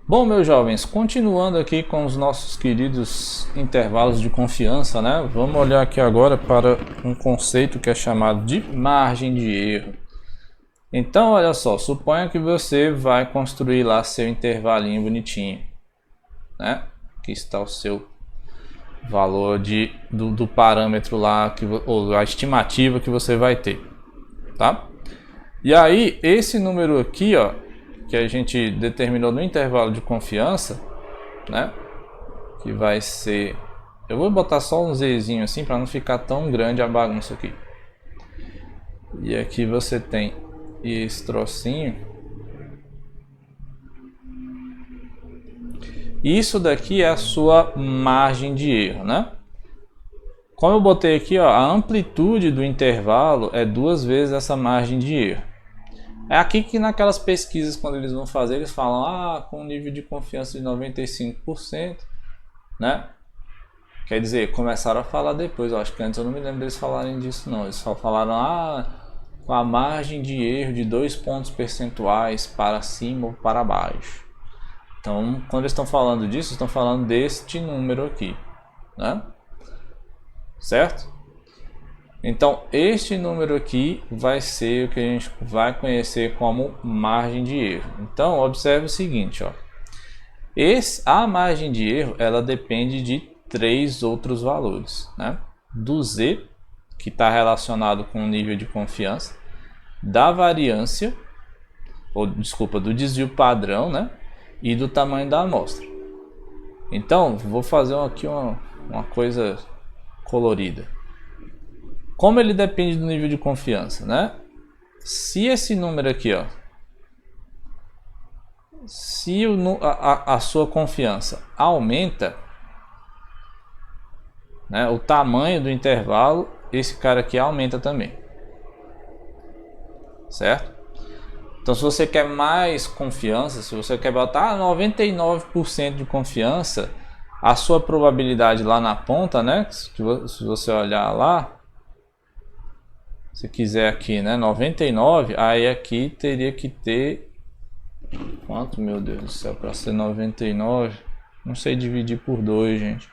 Bom, meus jovens, continuando aqui com os nossos queridos intervalos de confiança, né? Vamos olhar aqui agora para um conceito que é chamado de margem de erro. Então, olha só, suponha que você vai construir lá seu intervalinho bonitinho, né? Aqui está o seu valor do parâmetro lá, ou a estimativa que você vai ter, tá? E aí, esse número aqui, ó, que a gente determinou no intervalo de confiança, né? Que vai ser... Eu vou botar só um Zzinho assim para não ficar tão grande a bagunça aqui. E aqui você tem esse trocinho. Isso daqui é a sua margem de erro, né? Como eu botei aqui, ó, a amplitude do intervalo é 2 vezes essa margem de erro. É aqui que naquelas pesquisas, quando eles vão fazer, eles falam, com um nível de confiança de 95%, né? Quer dizer, começaram a falar depois, eu acho que antes eu não me lembro deles falarem disso não. Eles só falaram, com a margem de erro de 2 pontos percentuais para cima ou para baixo. Então, quando eles estão falando disso, estão falando deste número aqui, né? Certo? Então, este número aqui vai ser o que a gente vai conhecer como margem de erro. Então, observe o seguinte, ó. A margem de erro, ela depende de 3 outros valores, né? Do Z, que está relacionado com o nível de confiança, da variância, do desvio padrão, né? E do tamanho da amostra. Então, vou fazer aqui uma coisa colorida. Como ele depende do nível de confiança, né? Se esse número aqui, ó, se a sua confiança aumenta, né, o tamanho do intervalo, esse cara aqui aumenta também, certo? Então, se você quer mais confiança, se você quer botar 99% de confiança, a sua probabilidade lá na ponta, né, se você olhar lá, se quiser aqui, né, 99, aí aqui teria que ter quanto, meu Deus do céu, para ser 99, não sei dividir por 2, gente.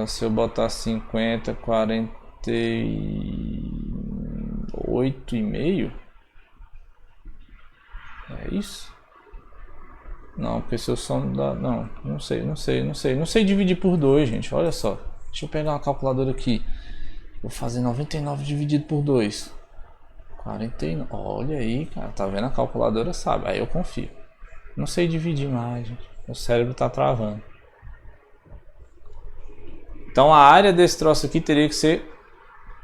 Se eu botar 50, 48,5, é isso? Não, porque se eu som dá, não sei dividir por 2, gente, olha só. Deixa eu pegar uma calculadora aqui. Vou fazer 99 dividido por 2. 49. Olha aí, cara. Tá vendo? A calculadora sabe. Aí eu confio. Não sei dividir mais, gente. Meu cérebro tá travando. Então a área desse troço aqui teria que ser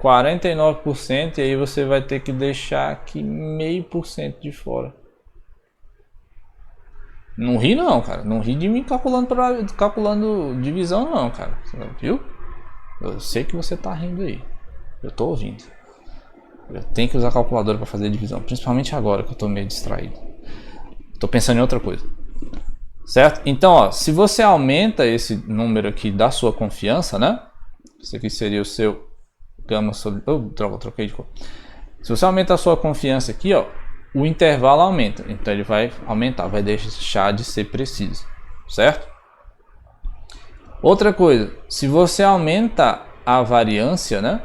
49%. E aí você vai ter que deixar aqui 0,5% de fora. Não ri não, cara. Não ri de mim calculando divisão não, cara. Viu? Eu sei que você tá rindo aí. Eu tô ouvindo. Eu tenho que usar a calculadora para fazer divisão. Principalmente agora que eu tô meio distraído. Tô pensando em outra coisa. Certo? Então, ó, se você aumenta esse número aqui da sua confiança, né? Esse aqui seria o seu gama sobre... troquei de cor. Se você aumenta a sua confiança aqui, ó, o intervalo aumenta. Então ele vai aumentar, vai deixar de ser preciso. Certo? Outra coisa, se você aumenta a variância, né?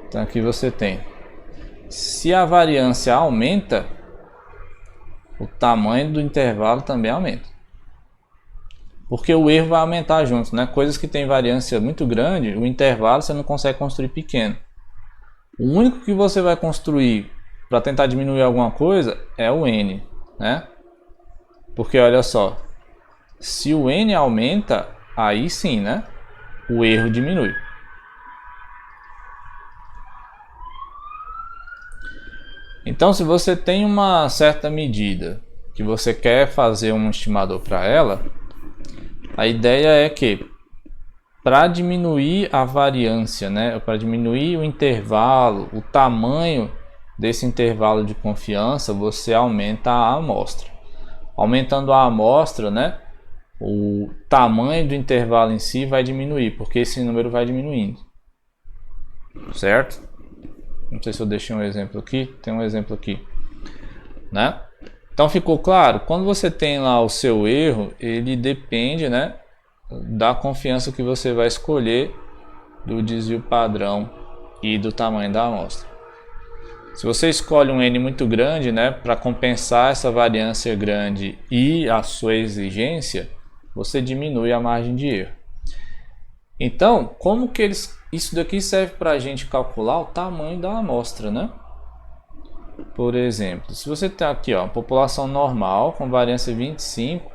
Então aqui você tem. Se a variância aumenta, o tamanho do intervalo também aumenta. Porque o erro vai aumentar junto, né? Coisas que tem variância muito grande, o intervalo você não consegue construir pequeno. O único que você vai construir para tentar diminuir alguma coisa é o N, né? Porque olha só. Se o N aumenta, aí sim, né? O erro diminui. Então, se você tem uma certa medida que você quer fazer um estimador para ela, a ideia é que para diminuir a variância, né? Para diminuir o intervalo, o tamanho desse intervalo de confiança, você aumenta a amostra. Aumentando a amostra, né? O tamanho do intervalo em si vai diminuir, porque esse número vai diminuindo, certo? Não sei se eu deixei um exemplo aqui, tem um exemplo aqui, né? Então ficou claro, quando você tem lá o seu erro, ele depende, né, da confiança que você vai escolher do desvio padrão e do tamanho da amostra. Se você escolhe um N muito grande, né, para compensar essa variância grande e a sua exigência, você diminui a margem de erro. Então, como que isso daqui serve para a gente calcular o tamanho da amostra, né? Por exemplo, se você tem aqui ó, população normal com variância 25,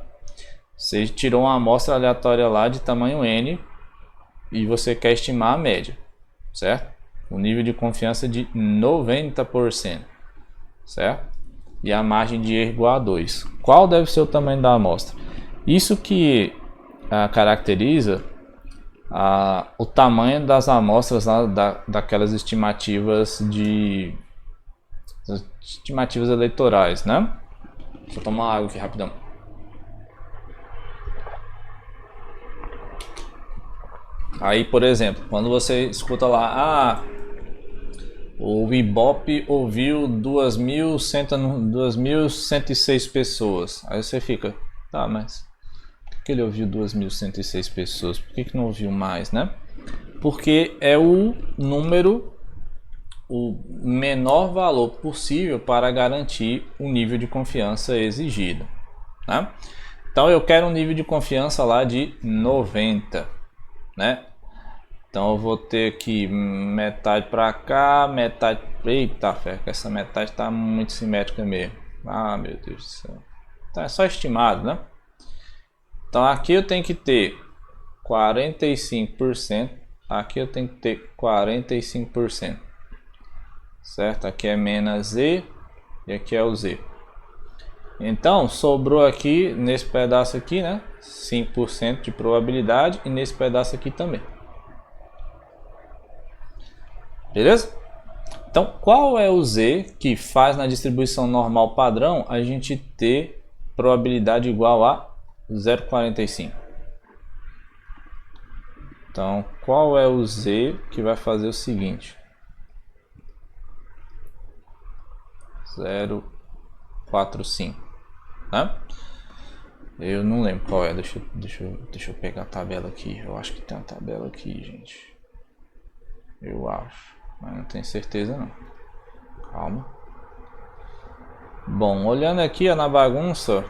você tirou uma amostra aleatória lá de tamanho N e você quer estimar a média, certo? O nível de confiança de 90%, certo? E a margem de erro igual a 2. Qual deve ser o tamanho da amostra? Isso que caracteriza o tamanho das amostras lá, daquelas estimativas eleitorais, né? Deixa eu tomar água aqui rapidão. Aí, por exemplo, quando você escuta lá, o Ibope ouviu 2.106 pessoas. Aí você fica, tá, mas por que ele ouviu 2.106 pessoas? Por que não ouviu mais, né? Porque é o número, o menor valor possível para garantir o nível de confiança exigido, né? Então eu quero um nível de confiança lá de 90, né? Então eu vou ter aqui metade para cá, metade. Eita, fé, que essa metade está muito simétrica mesmo. Ah, meu Deus do céu. Então é só estimado, né? Então aqui eu tenho que ter 45%. Aqui eu tenho que ter 45%. Certo? Aqui é menos Z e aqui é o Z. Então sobrou aqui nesse pedaço aqui, né? 5% de probabilidade e nesse pedaço aqui também. Beleza? Então, qual é o Z que faz na distribuição normal padrão a gente ter probabilidade igual a 0,45? Então, qual é o Z que vai fazer o seguinte? 0,45, né? Eu não lembro qual é, deixa eu pegar a tabela aqui. Eu acho que tem uma tabela aqui, gente. Eu acho, mas não tenho certeza não. Calma. Bom, olhando aqui ó, na bagunça,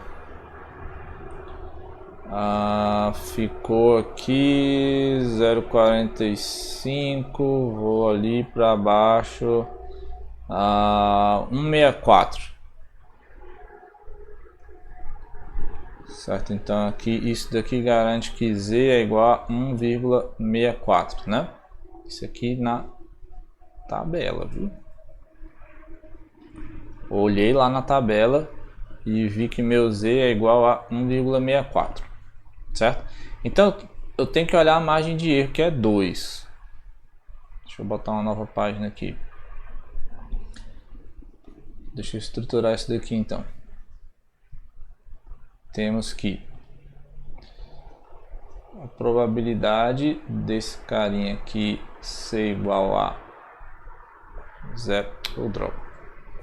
ficou aqui 0,45. Vou ali para baixo, 1,64. Certo? Então aqui isso daqui garante que Z é igual a 1,64, né? Isso aqui na tabela, viu? Olhei lá na tabela e vi que meu Z é igual a 1,64, certo? Então eu tenho que olhar a margem de erro, que é 2. Deixa eu botar uma nova página aqui. Deixa eu estruturar isso daqui então. Temos que a probabilidade desse carinha aqui ser igual a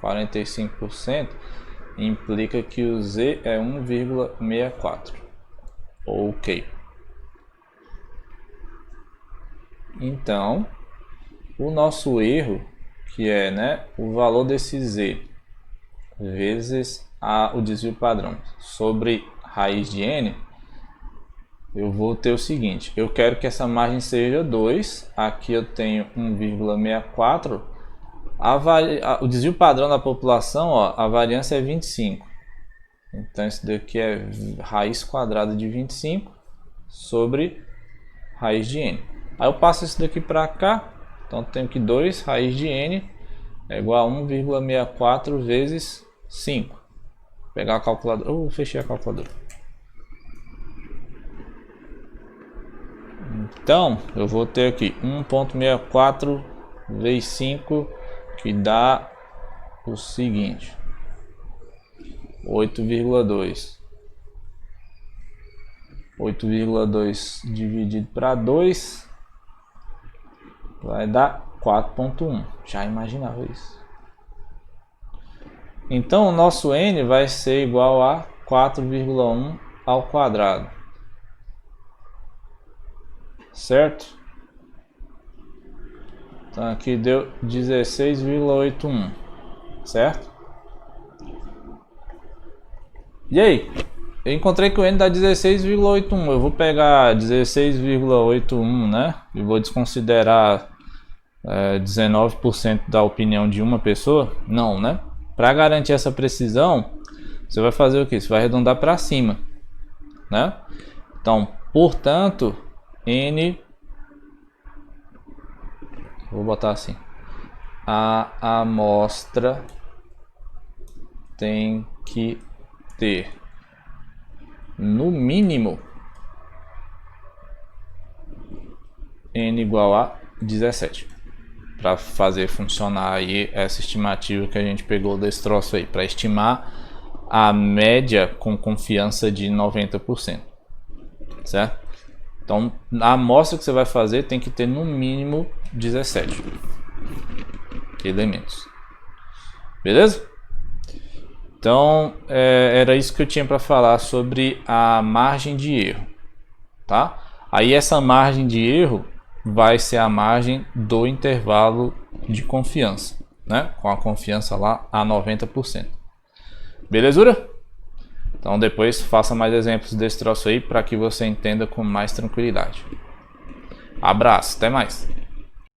45% implica que o Z é 1,64. Ok. Então, o nosso erro, que é, né, o valor desse Z vezes o desvio padrão sobre raiz de N, eu vou ter o seguinte, eu quero que essa margem seja 2, aqui eu tenho 1,64, o desvio padrão da população, ó, a variância é 25, então isso daqui é raiz quadrada de 25 sobre raiz de N. Aí eu passo isso daqui para cá, então eu tenho que 2 raiz de N é igual a 1,64 vezes 5. Vou pegar a calculadora, fechei a calculadora. Então, eu vou ter aqui 1,64 vezes 5, que dá o seguinte, 8,2. 8,2 dividido para 2 vai dar 4.1. Já imaginava isso. Então o nosso n vai ser igual a 4,1 ao quadrado. Certo? Então aqui deu 16,81. Certo? E aí? Eu encontrei que o n dá 16,81. Eu vou pegar 16,81, né? E vou desconsiderar 19% da opinião de uma pessoa? Não, né? Para garantir essa precisão, você vai fazer o que? Você vai arredondar para cima, né? Então, portanto, n, vou botar assim, a amostra tem que ter no mínimo n igual a 17. Para fazer funcionar aí essa estimativa que a gente pegou desse troço aí, para estimar a média com confiança de 90%, certo? Então, a amostra que você vai fazer tem que ter no mínimo 17 elementos, beleza? Então, era isso que eu tinha para falar sobre a margem de erro, tá? Aí essa margem de erro vai ser a margem do intervalo de confiança, né? Com a confiança lá a 90%. Belezura? Então depois faça mais exemplos desse troço aí para que você entenda com mais tranquilidade. Abraço, até mais.